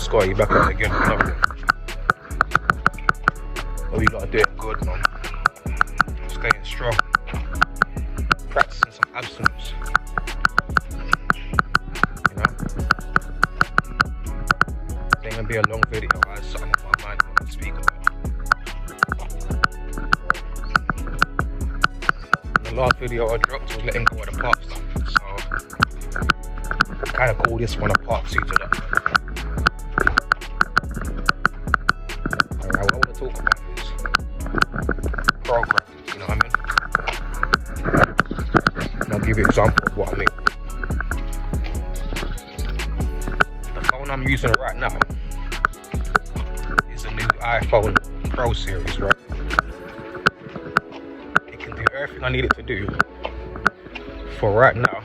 Scotty, back at it again. But we gotta do it good, man. Staying strong. Practicing some abstinence. You know? It ain't gonna be a long video. I have something on my mind I want to speak about. The last video I dropped was letting go of the past stuff. So I kind of call this one a part 2 to that. Alright, what I want to talk about is programming, you know what I mean? And I'll give you an example of what I mean. The phone I'm using right now is a new iPhone Pro series, right? It can do everything I need it to do for right now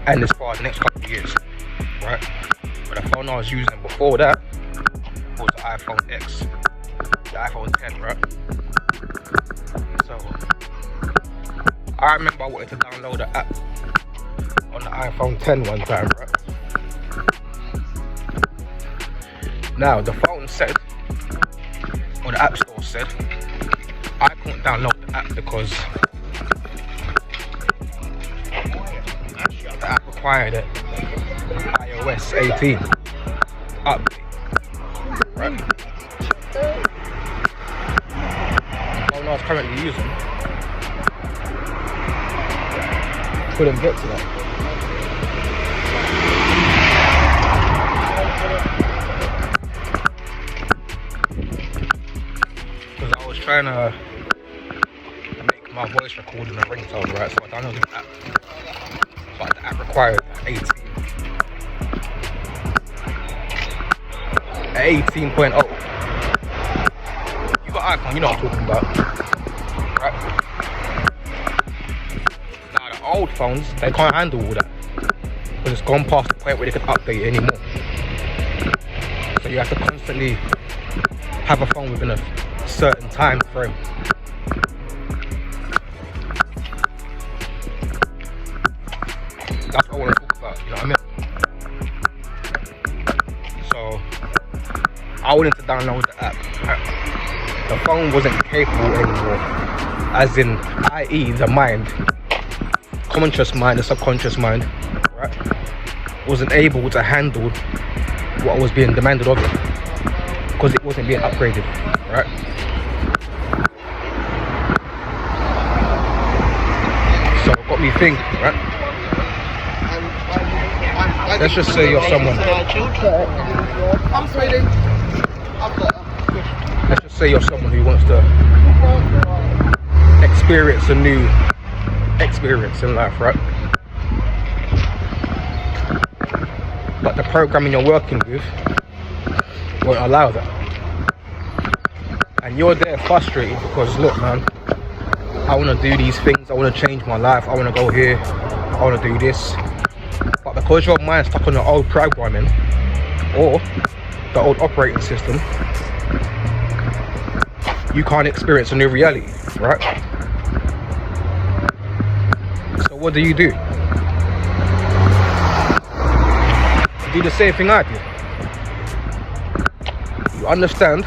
and as far as the next couple of years, right? But the phone I was using before that was the iPhone X, the iPhone 10, right? So I remember I wanted to download the app on the iPhone 10 one time, right? Now the phone said, or the app store said, I couldn't download the app because the app required an iOS 18 update, right? The phone I was currently using couldn't get to that. Because I was trying to make my voice recording a ringtone, right? So I downloaded the app. But the app required 18.0. You got iPhone, you know what I'm talking about, right? Now the old phones, they can't handle all that because it's gone past the point where they can update it anymore. So you have to constantly have a phone within a certain time frame. That's what I want to talk about, you know what I mean? So I wanted to download the app. The phone wasn't capable anymore, as in, i.e. the mind, conscious mind, the subconscious mind, right, wasn't able to handle what was being demanded of it because it wasn't being upgraded, right? So it got me thinking, right? Let's just say you're someone. Let's just say you're someone who wants to experience a new experience in life, right? But the programming you're working with won't allow that. And you're there frustrated because, look, man, I want to do these things. I want to change my life. I want to go here. I want to do this. But because your mind's stuck on the old programming or the old operating system, you can't experience a new reality, right? So what do? You do the same thing I did. You understand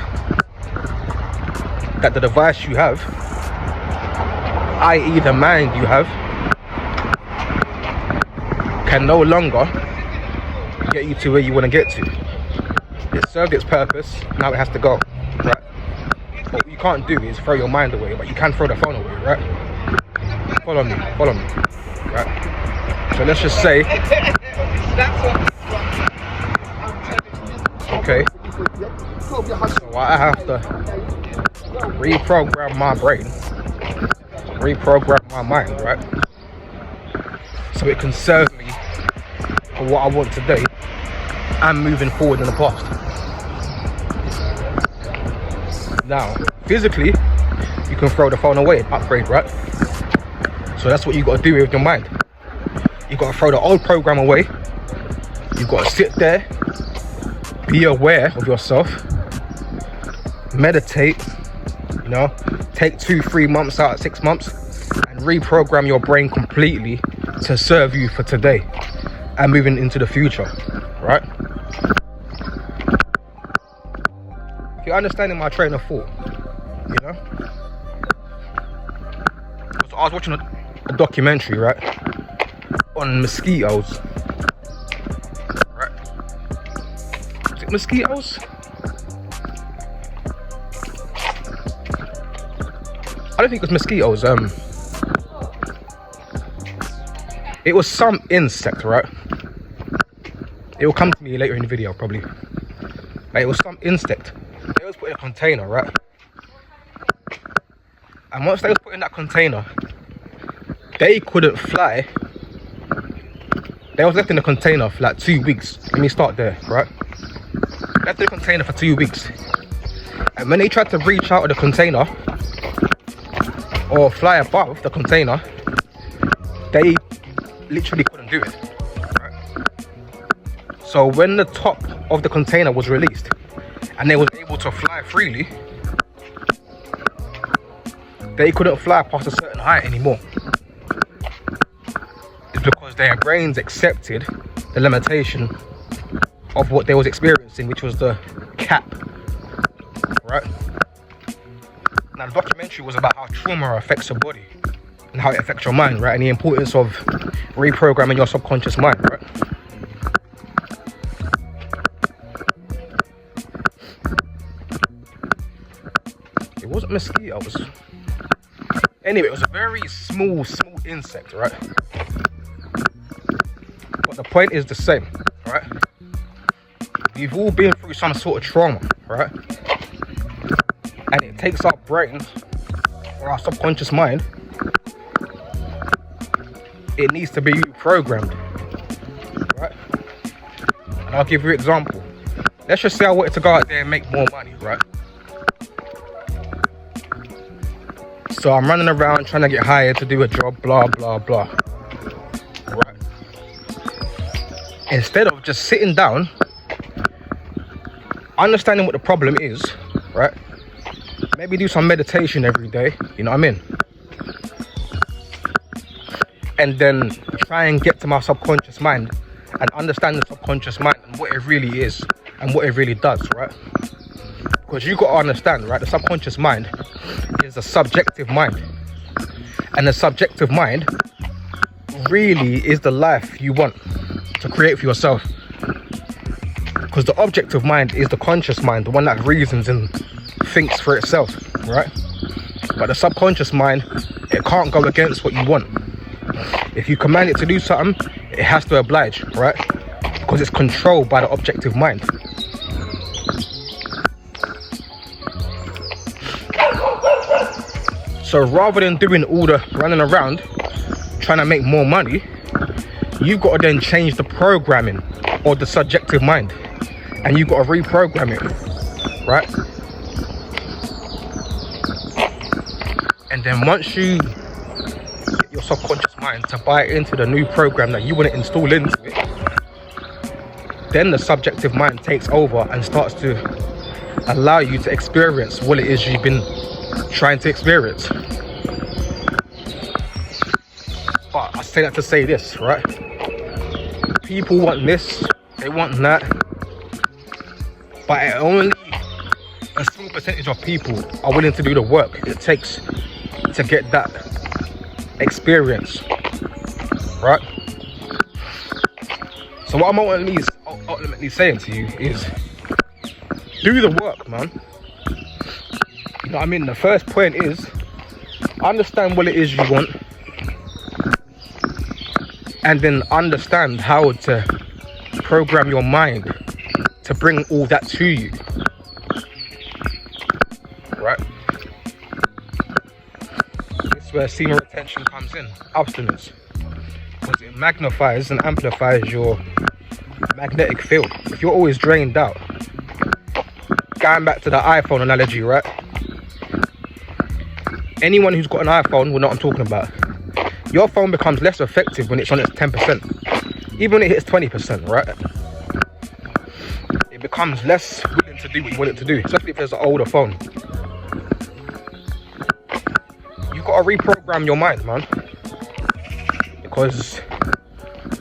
that the device you have, i.e. the mind you have, can no longer get you to where you want to get to. It served its purpose, now it has to go, right? But what you can't do is throw your mind away, but you can throw the phone away, right? Follow me, right? So let's just say, okay, so I have to reprogram my brain, reprogram my mind, right? So it can serve me for what I want today and moving forward in the past. Now, physically, you can throw the phone away and upgrade, right? So that's what you got to do with your mind. You got to throw the old program away. You got to sit there, be aware of yourself, meditate, you know, take 2-3 months out, 6 months, and reprogram your brain completely to serve you for today and moving into the future, right? you're understanding my train of thought, you know? So I was watching a documentary, right, on mosquitoes, right? Is it mosquitoes? I don't think it was mosquitoes. It was some insect, right? It will come to me later in the video, probably. But it was some insect. They was put in a container, right? And once they was put in that container, they couldn't fly. They was left in the container for like 2 weeks. Let me start there, right? Left in the container for 2 weeks. And when they tried to reach out of the container or fly above the container, they literally couldn't do it, right? So when the top of the container was released and they was able to fly freely, they couldn't fly past a certain height anymore. It's because their brains accepted the limitation of what they was experiencing, which was the cap, right? Now the documentary was about how trauma affects your body and how it affects your mind, right? And the importance of reprogramming your subconscious mind, right? It wasn't mosquitoes. Anyway, it was a very small insect, right? But the point is the same, right? We've all been through some sort of trauma, right? And it takes our brains or our subconscious mind, it needs to be reprogrammed, right? And I'll give you an example. Let's just say I wanted to go out there and make more money, right? So I'm running around trying to get hired to do a job, blah, blah, blah, right? Instead of just sitting down, understanding what the problem is, right? Maybe do some meditation every day, you know what I mean? And then try and get to my subconscious mind and understand the subconscious mind and what it really is and what it really does, right? Because you got to understand, right, the subconscious mind is a subjective mind. And the subjective mind really is the life you want to create for yourself. Because the objective mind is the conscious mind, the one that reasons and thinks for itself, right? But the subconscious mind, it can't go against what you want. If you command it to do something, it has to oblige, right? Because it's controlled by the objective mind. So rather than doing all the running around trying to make more money, you've got to then change the programming or the subjective mind, and you've got to reprogram it, right? And then once you get your subconscious mind to buy into the new program that you want to install into it, then the subjective mind takes over and starts to allow you to experience what it is you've been trying to experience. But I say that to say this, right? People want this, they want that, but only a small percentage of people are willing to do the work it takes to get that experience, right? So what I'm ultimately saying to you is do the work, man. You know what I mean? The first point is understand what it is you want, and then understand how to program your mind to bring all that to you, right? This is where semen retention comes in, abstinence, because it magnifies and amplifies your magnetic field. If you're always drained out, going back to the iPhone analogy, right? Anyone who's got an iPhone will know what I'm talking about. Your phone becomes less effective when it's on its 10%. Even when it hits 20%, right? It becomes less willing to do what you want it to do, especially if it's an older phone. You've got to reprogram your mind, man. Because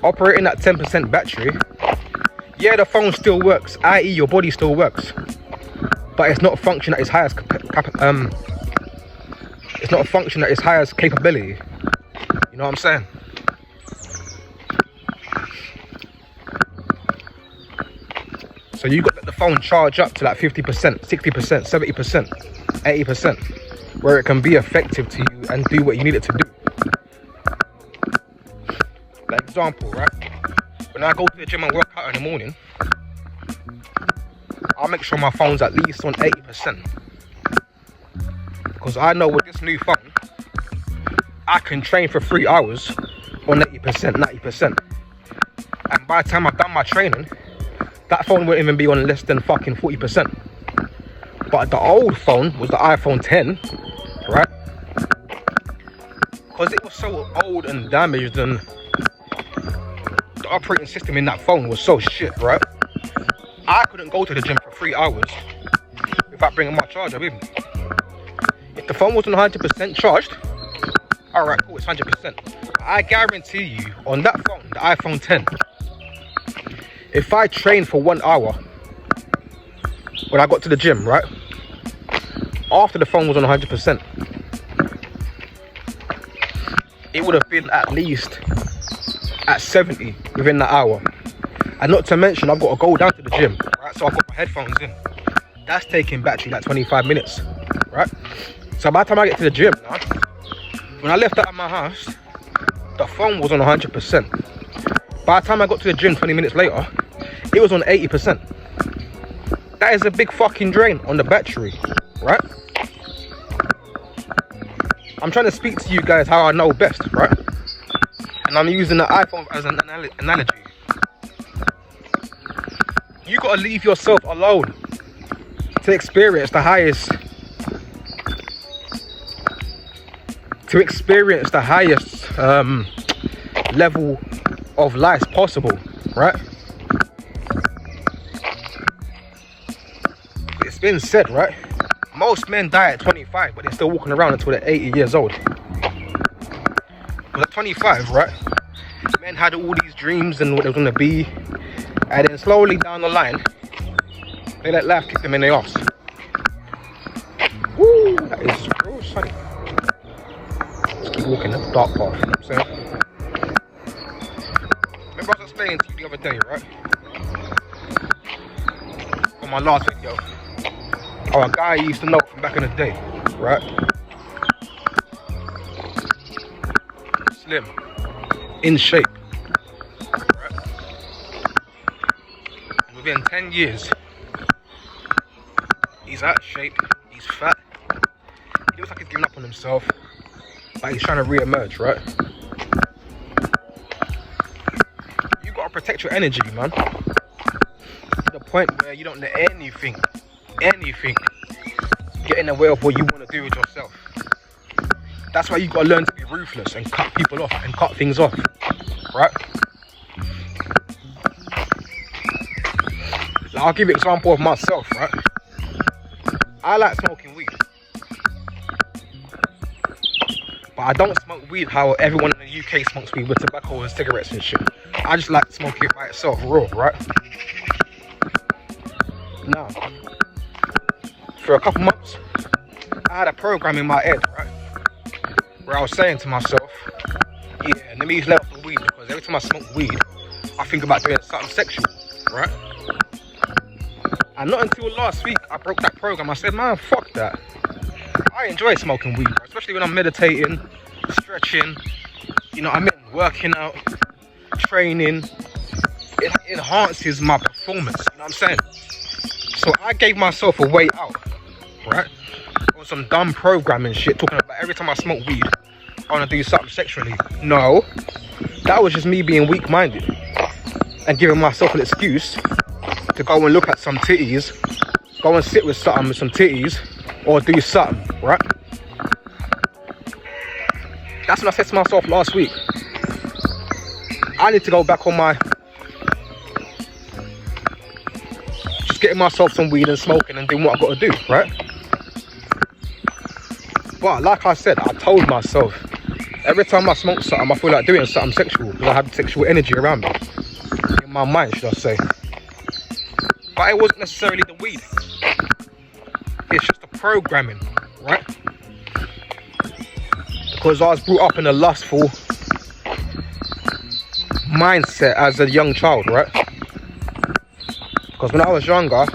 operating at 10% battery, yeah, the phone still works, i.e. your body still works. but it's not a function at its highest it's not a function at its highest capability. You know what I'm saying? So you got to let the phone charge up to like 50%, 60%, 70%, 80%, where it can be effective to you and do what you need it to do. Like example, right? When I go to the gym and work out in the morning, I'll make sure my phone's at least on 80%. Because I know with this new phone, I can train for 3 hours on 80%, 90%. And by the time I've done my training, that phone won't even be on less than fucking 40%. But the old phone was the iPhone 10, right? Because it was so old and damaged, and the operating system in that phone was so shit, right? I couldn't go to the gym for 3 hours without bringing my charger with me. If the phone wasn't 100% charged, alright, cool, it's 100%. I guarantee you, on that phone, the iPhone 10, if I trained for 1 hour when I got to the gym, right, after the phone was on 100%, it would have been at least at 70 within that hour. And not to mention, I've got to go down to the gym, right? So I've got my headphones in. That's taking battery like 25 minutes, right? So by the time I get to the gym now, when I left out of my house, the phone was on 100%. By the time I got to the gym 20 minutes later, it was on 80%. That is a big fucking drain on the battery, right? I'm trying to speak to you guys how I know best, right? And I'm using the iPhone as an analogy. You gotta leave yourself alone to experience the highest, level of life possible, right? It's been said, right? Most men die at 25, but they're still walking around until they're 80 years old. But at 25, right? Men had all these dreams and what they were gonna be, and then slowly down the line, they let life kick them in the arse. Woo, that is real sunny. Let's keep walking the dark path, you know what I'm saying? Remember I was explaining to you the other day, right? On my last video. Oh, a guy I used to know from back in the day, right? Slim, in shape, right? And within 10 years, he's out of shape, he's fat, he looks like he's giving up on himself, but he's trying to re-emerge, right? You gotta protect your energy, man, to the point where you don't let anything get in the way of what you want to do with yourself. That's why you gotta learn to be ruthless and cut people off and cut things off, right? Like, I'll give you an example of myself, right? I like smoking weed, but I don't smoke weed how everyone in the UK smokes weed with tobacco and cigarettes and shit. I just like smoking it by itself, raw, right? Now, for a couple months, I had a program in my head, right, where I was saying to myself, yeah, let me let off the weed, because every time I smoke weed, I think about doing something sexual, right? And not until last week, I broke that program. I said, man, fuck that. I enjoy smoking weed, bro, especially when I'm meditating, stretching, you know what I mean, working out, training. It enhances my performance, you know what I'm saying? So I gave myself a way out, right? On some dumb programming shit, talking about every time I smoke weed, I want to do something sexually. No, that was just me being weak-minded and giving myself an excuse to go and look at some titties, go and sit with something with some titties, or do something, right? That's what I said to myself last week. I need to go back on my getting myself some weed and smoking and doing what I've got to do, right? But like I said, I told myself, every time I smoke something, I feel like doing something sexual, because I have sexual energy around me. In my mind, should I say. But it wasn't necessarily the weed. It's just the programming, right? Because I was brought up in a lustful mindset as a young child, right? Because when I was younger,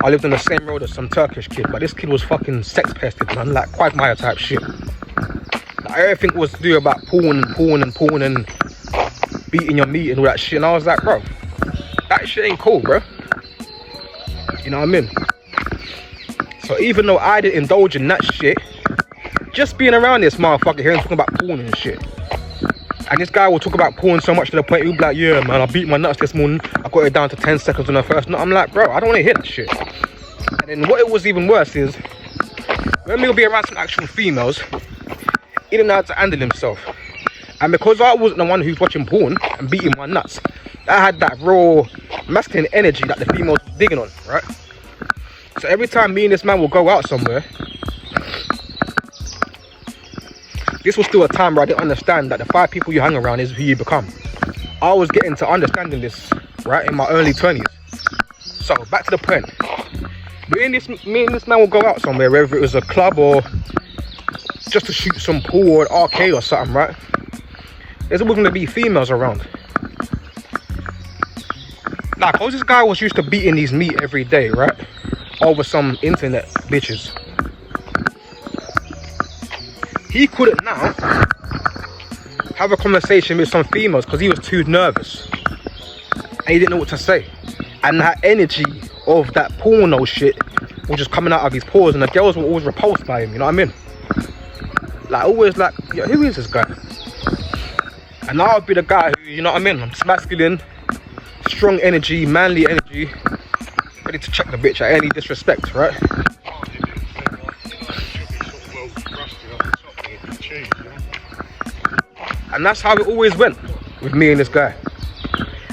I lived on the same road as some Turkish kid, but this kid was fucking sex pested, man, like Quagmire type shit. Like, everything was to do about porn and beating your meat and all that shit, and I was like, bro, that shit ain't cool, bro. You know what I mean? So even though I didn't indulge in that shit, just being around this motherfucker here and talking about porn and shit. And this guy will talk about porn so much to the point he'll be like, yeah, man, I beat my nuts this morning. I got it down to 10 seconds on the first nut. I'm like, bro, I don't want to hear that shit. And then what it was even worse is, when he'll be around some actual females, he didn't know how to handle himself. And because I wasn't the one who's watching porn and beating my nuts, I had that raw masculine energy that the females was digging on, right? So every time me and this man will go out somewhere, this was still a time where I didn't understand that the 5 people you hang around is who you become. I was getting to understanding this, right, in my early 20s. So back to the point. Me and this man will go out somewhere, whether it was a club or just to shoot some pool or an arcade or something, right? There's always going to be females around. Like, because this guy was used to beating these meat every day, right? Over some internet bitches. He couldn't now have a conversation with some females because he was too nervous. And he didn't know what to say. And that energy of that porno shit was just coming out of his pores, and the girls were always repulsed by him, you know what I mean? Like, always like, yo, who is this guy? And I would be the guy who, you know what I mean? I'm just masculine, strong energy, manly energy, ready to check the bitch at any disrespect, right? And that's how it always went with me and this guy.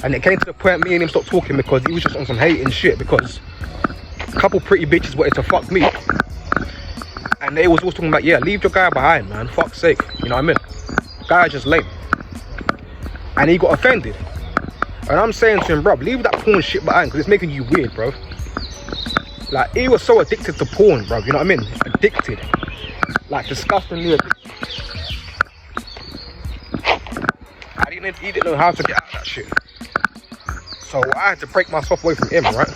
And it came to the point me and him stopped talking because he was just on some hating shit, because a couple pretty bitches wanted to fuck me. And they was always talking about, yeah, leave your guy behind, man, fuck's sake. You know what I mean? Guy's just lame. And he got offended. And I'm saying to him, bro, leave that porn shit behind because it's making you weird, bro. Like, he was so addicted to porn, bro, you know what I mean? Addicted. Like, disgustingly addicted. He didn't know how to get out of that shit. So I had to break myself away from him, right?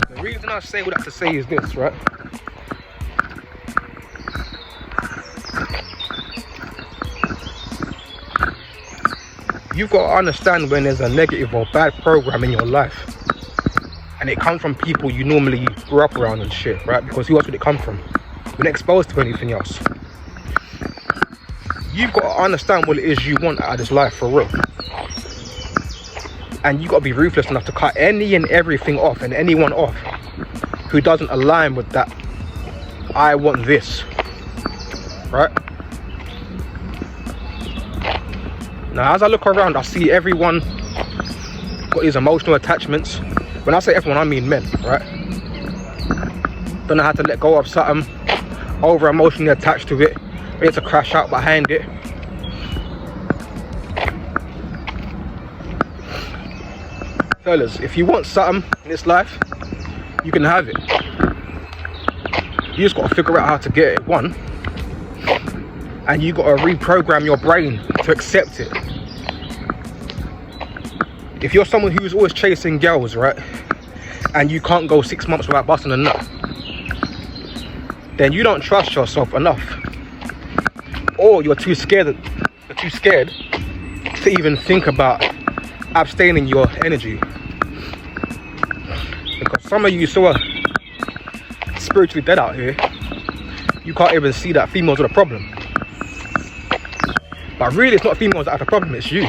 The reason I say what I have to say is this, right? You've got to understand when there's a negative or bad program in your life, and it comes from people you normally grew up around and shit, right? Because who else would it come from? You're not exposed to anything else. You've got to understand what it is you want out of this life, for real. And you got to be ruthless enough to cut any and everything off and anyone off who doesn't align with that. I want this, right? Now, as I look around, I see everyone got these emotional attachments. When I say everyone, I mean men, right? Don't know how to let go of something, over emotionally attached to it, ready to crash out behind it. Fellas, if you want something in this life, you can have it. You just got to figure out how to get it, one. And you got to reprogram your brain to accept it. If you're someone who's always chasing girls, right, and you can't go 6 months without busting a nut, then you don't trust yourself enough. Or you're too scared to even think about abstaining your energy. Because some of you so spiritually dead out here, you can't even see that females are the problem. But really, it's not females that are the problem, it's you.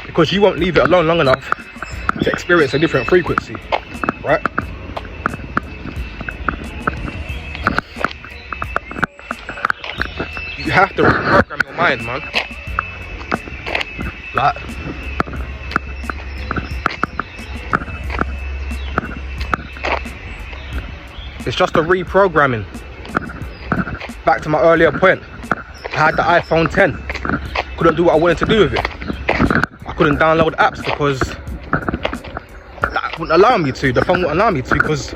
Because you won't leave it alone long enough to experience a different frequency, right? You have to reprogram your mind, man. Like, it's just a reprogramming. Back to my earlier point, I had the iPhone 10. Couldn't do what I wanted to do with it. I couldn't download apps because that wouldn't allow me to. The phone wouldn't allow me to because,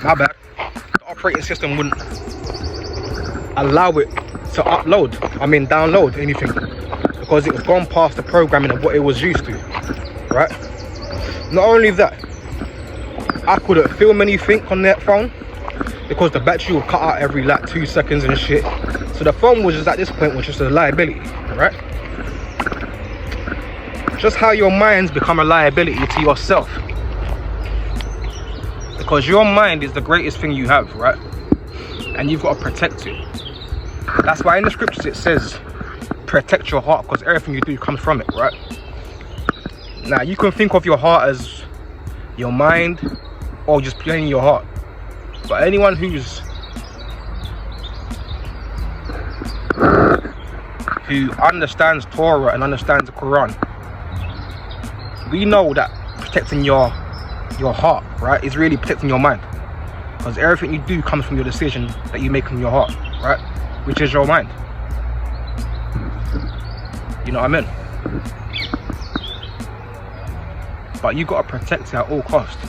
my bad, the operating system wouldn't allow it to download anything, because it was gone past the programming of what it was used to, right? Not only that, I couldn't film anything on that phone because the battery would cut out every like 2 seconds and shit. So the phone was just, at this point, was just a liability, right? Just how your mind's become a liability to yourself, because your mind is the greatest thing you have, right? And you've got to protect it. That's why in the scriptures it says protect your heart, because everything you do comes from it, right? Now you can think of your heart as your mind or just plain your heart, but anyone who understands Torah and understands the Quran, we know that protecting your heart, right, is really protecting your mind, because everything you do comes from your decision that you make in your heart, right, which is your mind. You know what I mean? But you got to protect it at all costs.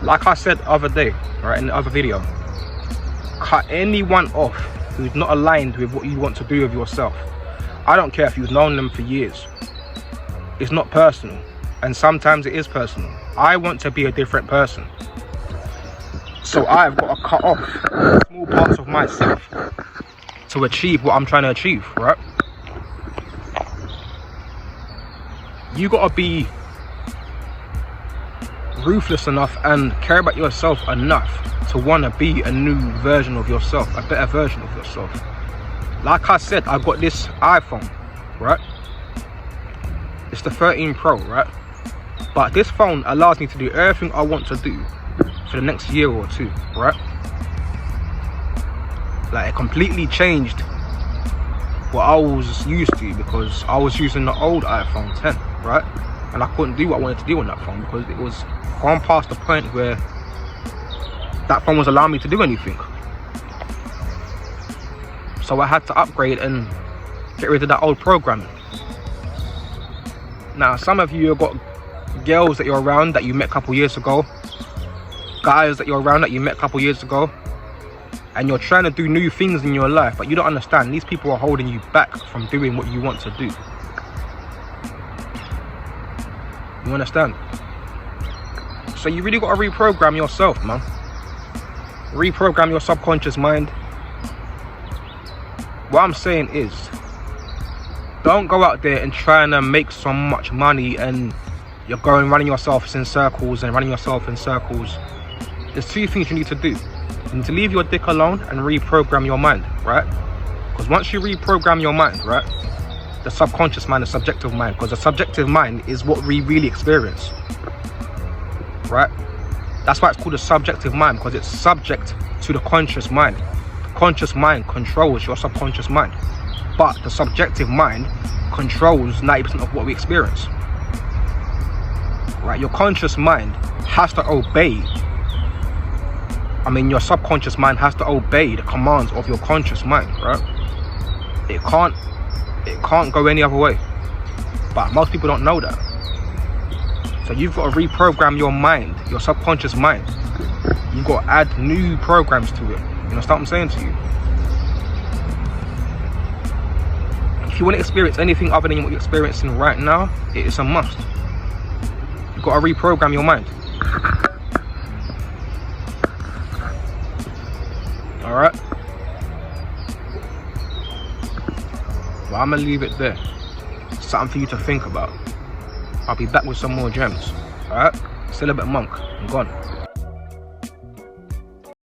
Like I said the other day, right, in the other video, cut anyone off who's not aligned with what you want to do with yourself. I don't care if you've known them for years. It's not personal, and sometimes it is personal. I want to be a different person, so I've got to cut off small parts of myself to achieve what I'm trying to achieve, right? You got to be ruthless enough and care about yourself enough to want to be a new version of yourself, a better version of yourself. Like I said, I've got this iPhone, right? It's the 13 Pro, right? But this phone allows me to do everything I want to do for the next year or two, right? Like, it completely changed what I was used to, because I was using the old iPhone 10, right? And I couldn't do what I wanted to do on that phone because it was gone past the point where that phone was allowing me to do anything. So I had to upgrade and get rid of that old programming. Now, some of you have got girls that you're around that you met a couple years ago, guys that you're around that you met a couple years ago, and you're trying to do new things in your life, but you don't understand these people are holding you back from doing what you want to do. You understand? So you really got to reprogram yourself, man. Reprogram your subconscious mind. What I'm saying is, don't go out there and trying to make so much money and you're going running yourself in circles. There's two things you need to do. You need to leave your dick alone and reprogram your mind, right? Because once you reprogram your mind, right, the subconscious mind, the subjective mind, because the subjective mind is what we really experience, right? That's why it's called a subjective mind, because it's subject to the conscious mind. The conscious mind controls your subconscious mind, but the subjective mind controls 90% of what we experience, right? Your conscious mind has to obey, your subconscious mind has to obey the commands of your conscious mind, right? It can't go any other way, but most people don't know that. So you've got to reprogram your mind, your subconscious mind. You've got to add new programs to it. You understand what I'm saying to you? If you want to experience anything other than what you're experiencing right now, it is a must. You've got to reprogram your mind. Alright? Well, I'm gonna leave it there. Something for you to think about. I'll be back with some more gems. Alright? Celibate monk. I'm gone.